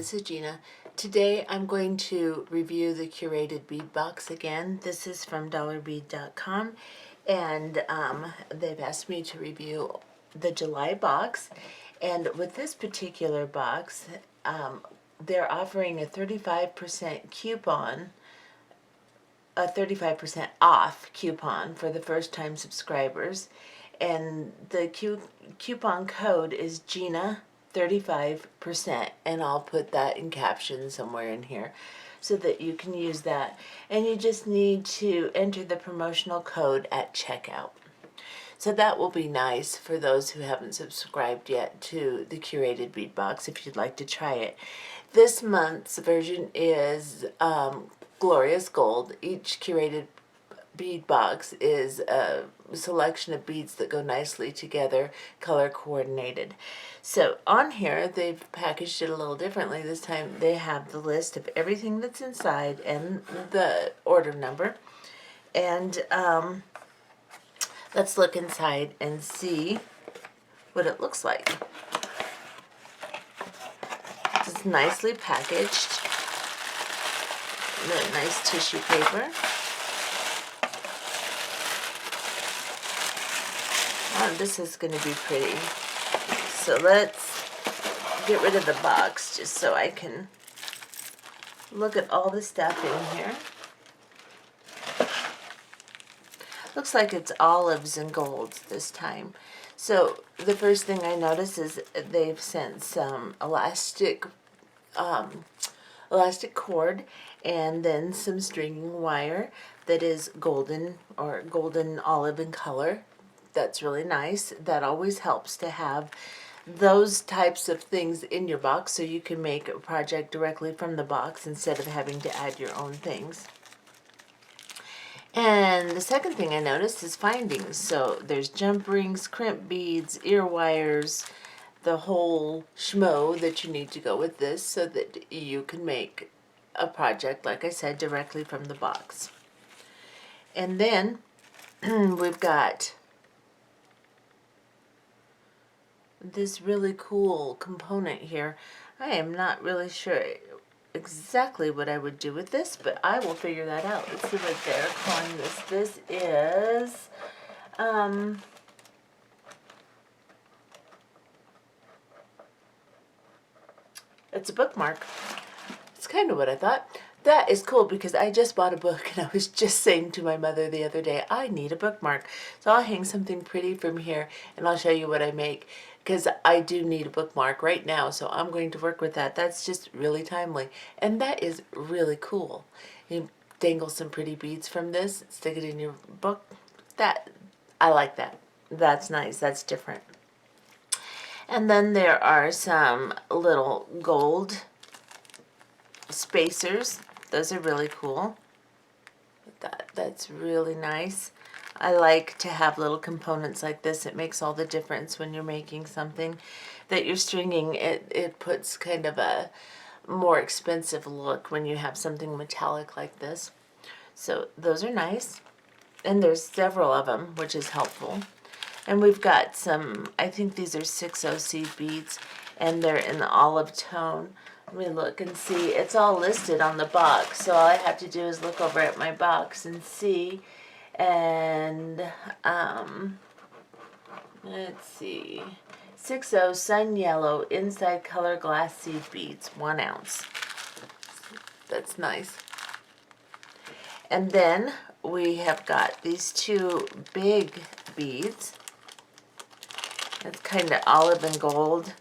this is Gina. Today I'm going to review the Curated Bead box again. This is from dollarbead.com, and they've asked me to review the July box. And with this particular box, they're offering a 35% coupon, a 35% off coupon for the first-time subscribers. And the coupon code is Gina 35%, and I'll put that in captions somewhere in here so that you can use that. And you just need to enter the promotional code at checkout. So that will be nice for those who haven't subscribed yet to the Curated Bead box if you'd like to try it. This month's version is Glorious Gold. Each Curated Bead box is a selection of beads that go nicely together, color coordinated. So on here they've packaged it a little differently. This time they have the list of everything that's inside and the order number. And let's look inside and see what it looks like. It's nicely packaged. Nice tissue paper. Oh, this is going to be pretty. So let's get rid of the box just so I can look at all the stuff in here. Looks like it's olives and golds this time. So the first thing I notice is they've sent some elastic cord and then some stringing wire that is golden or golden olive in color. That's really nice. That always helps to have those types of things in your box so you can make a project directly from the box instead of having to add your own things. And the second thing I noticed is findings. So there's jump rings, crimp beads, ear wires, the whole schmo that you need to go with this so that you can make a project, like I said, directly from the box. And then we've got this really cool component here. I am not really sure exactly what I would do with this, but I will figure that out. Let's see what they're calling this. This is it's a bookmark. It's kind of what I thought. That is cool because I just bought a book and I was just saying to my mother the other day, I need a bookmark. So I'll hang something pretty from here and I'll show you what I make because I do need a bookmark right now. So I'm going to work with that. That's just really timely. And that is really cool. You dangle some pretty beads from this, stick it in your book. I like that. That's nice. That's different. And then there are some little gold spacers. Those are really cool. That's really nice. I like to have little components like this. It makes all the difference when you're making something that you're stringing. It puts kind of a more expensive look when you have something metallic like this. So those are nice. And there's several of them, which is helpful. And we've got some, I think these are 6OC beads, and they're in the olive tone. Let me look and see. It's all listed on the box, so all I have to do is look over at my box and see. And let's see. 6O Sun Yellow Inside Color Glass Seed Beads, 1 ounce. That's nice. And then we have got these 2 big beads. It's kind of olive and gold.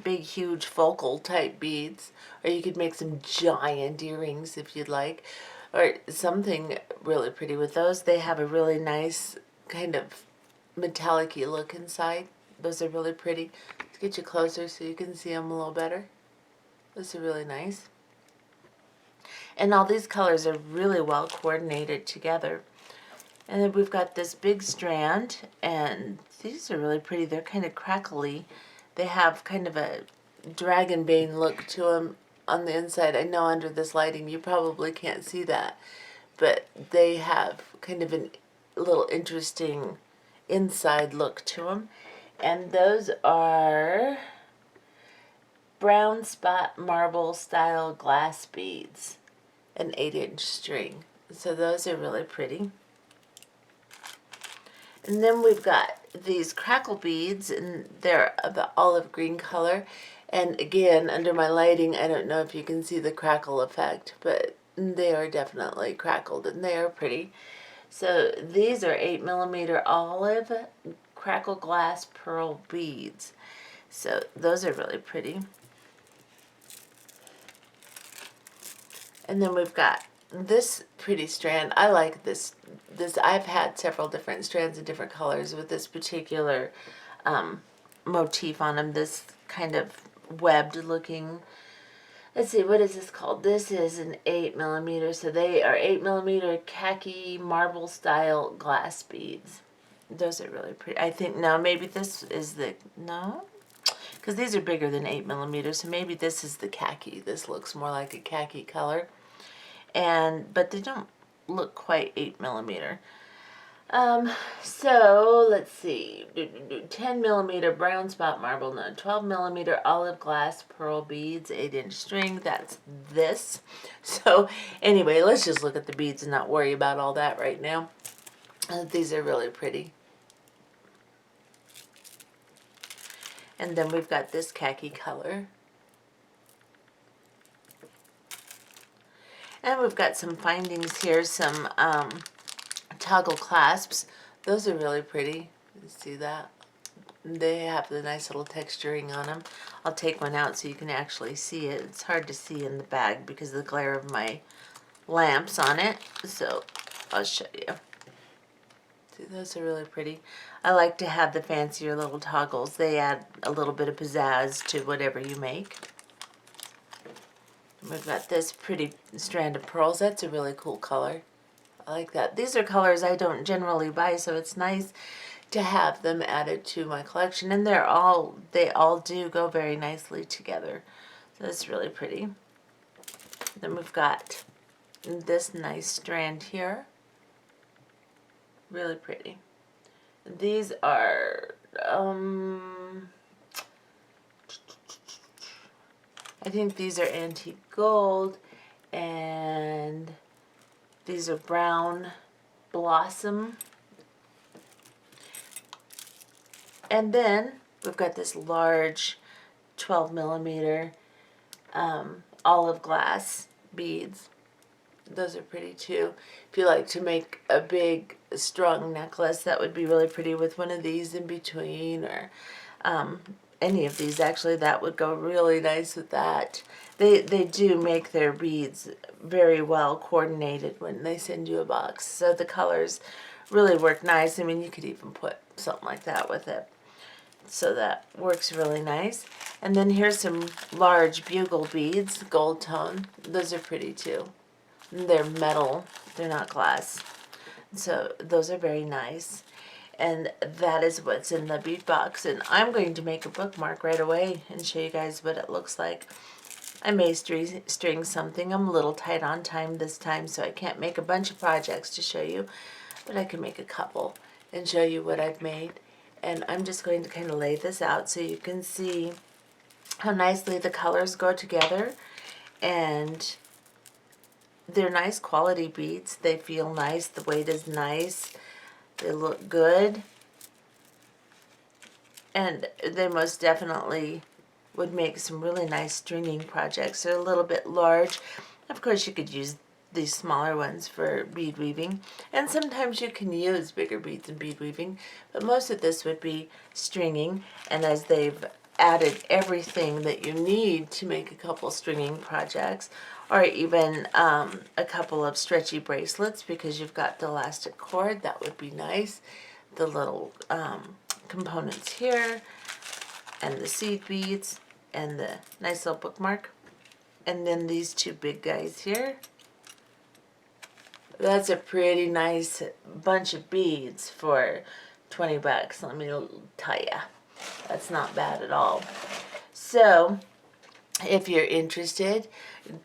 Big, huge focal type beads, or you could make some giant earrings if you'd like, or something really pretty with those. They have a really nice kind of metallic-y look inside. Those are really pretty. Let's get you closer so you can see them a little better. Those are really nice. And all these colors are really well coordinated together. And then we've got this big strand, and these are really pretty. They're kind of crackly. They have kind of a dragon bane look to them on the inside. I know under this lighting you probably can't see that, but they have kind of a little interesting inside look to them. And those are brown spot marble style glass beads, an 8-inch string. So those are really pretty. And then we've got these crackle beads, and they're of the olive green color. And again, under my lighting, I don't know if you can see the crackle effect, but they are definitely crackled, and they are pretty. So these are 8mm olive crackle glass pearl beads. So those are really pretty. And then we've got this pretty strand. I like this. I've had several different strands in different colors with this particular motif on them. This kind of webbed looking. Let's see, what is this called? This is an 8mm. So they are 8mm khaki marble style glass beads. Those are really pretty. I think, no, maybe this is the, no? Because these are bigger than 8mm, so maybe this is the khaki. This looks more like a khaki color. But they don't look quite 8mm. So let's see, 10mm brown spot marble, no, 12mm olive glass pearl beads, 8-inch string. That's this. So anyway, let's just look at the beads and not worry about all that right now. These are really pretty. And then we've got this khaki color. And we've got some findings here, some toggle clasps. Those are really pretty. You see that? They have the nice little texturing on them. I'll take one out so you can actually see it. It's hard to see in the bag because of the glare of my lamps on it. So I'll show you. See, those are really pretty. I like to have the fancier little toggles. They add a little bit of pizzazz to whatever you make. We've got this pretty strand of pearls. That's a really cool color. I like that. These are colors I don't generally buy, so it's nice to have them added to my collection. And they all do go very nicely together. So it's really pretty. Then we've got this nice strand here. Really pretty. These are I think these are antique gold, and these are brown blossom. And then we've got this large 12mm olive glass beads. Those are pretty too. If you like to make a big strung necklace, that would be really pretty with one of these in between, or any of these actually. That would go really nice with that. They do make their beads very well coordinated when they send you a box, so the colors really work nice. I mean, you could even put something like that with it, so that works really nice. And then here's some large bugle beads, gold tone. Those are pretty too. They're metal, they're not glass, so those are very nice. And that is what's in the bead box. And I'm going to make a bookmark right away and show you guys what it looks like. I may string something. I'm a little tight on time this time, so I can't make a bunch of projects to show you, but I can make a couple and show you what I've made. And I'm just going to kind of lay this out so you can see how nicely the colors go together. And they're nice quality beads. They feel nice. The weight is nice. They look good. And they most definitely would make some really nice stringing projects. They're a little bit large. Of course, you could use these smaller ones for bead weaving. And sometimes you can use bigger beads in bead weaving. But most of this would be stringing. And as they've added everything that you need to make a couple stringing projects, or even a couple of stretchy bracelets, because you've got the elastic cord, that would be nice. The little components here, and the seed beads, and the nice little bookmark. And then these two big guys here. That's a pretty nice bunch of beads for 20 bucks, let me tell you. That's not bad at all. So, if you're interested,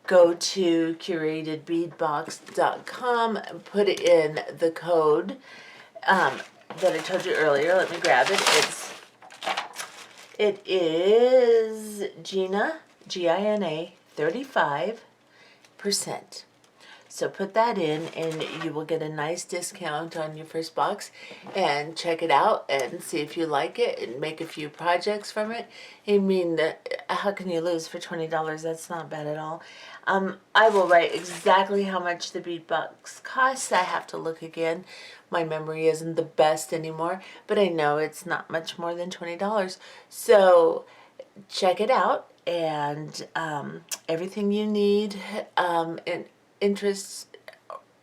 go to curatedbeadbox.com and put in the code that I told you earlier. Let me grab it. It is Gina GINA 35%. So put that in and you will get a nice discount on your first box, and check it out and see if you like it and make a few projects from it. I mean, how can you lose for $20? That's not bad at all. I will write exactly how much the bead box costs. I have to look again. My memory isn't the best anymore, but I know it's not much more than $20. So check it out, and everything you need and interest,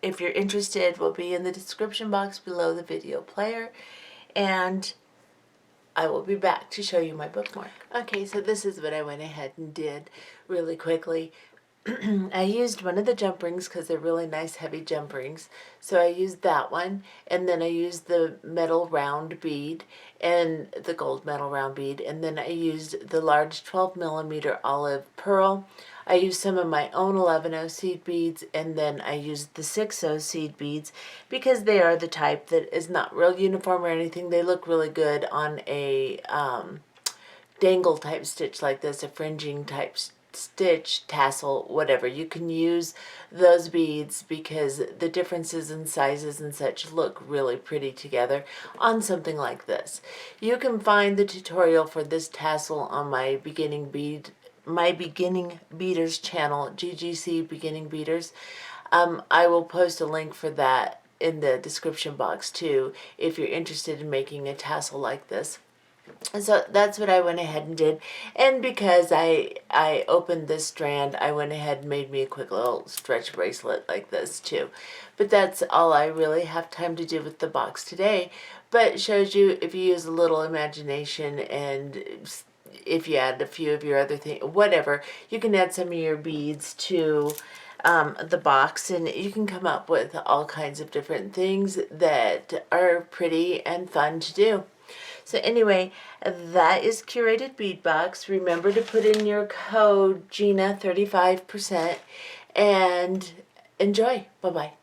if you're interested, will be in the description box below the video player, and I will be back to show you my bookmark. Okay, so this is what I went ahead and did really quickly. I used one of the jump rings because they're really nice heavy jump rings. So I used that one, and then I used the metal round bead and the gold metal round bead, and then I used the large 12mm olive pearl. I used some of my own 11O seed beads, and then I used the 6O seed beads because they are the type that is not real uniform or anything. They look really good on a dangle type stitch like this, a fringing type stitch, tassel, whatever. You can use those beads because the differences in sizes and such look really pretty together on something like this. You can find the tutorial for this tassel on my beginning beaders channel, GGC Beginning Beaders. I will post a link for that in the description box too if you're interested in making a tassel like this. And so that's what I went ahead and did. And because I opened this strand, I went ahead and made me a quick little stretch bracelet like this too. But that's all I really have time to do with the box today. But it shows you, if you use a little imagination and if you add a few of your other things, whatever, you can add some of your beads to the box, and you can come up with all kinds of different things that are pretty and fun to do. So anyway, that is Curated Bead Box. Remember to put in your code GINA 35% and enjoy. Bye-bye.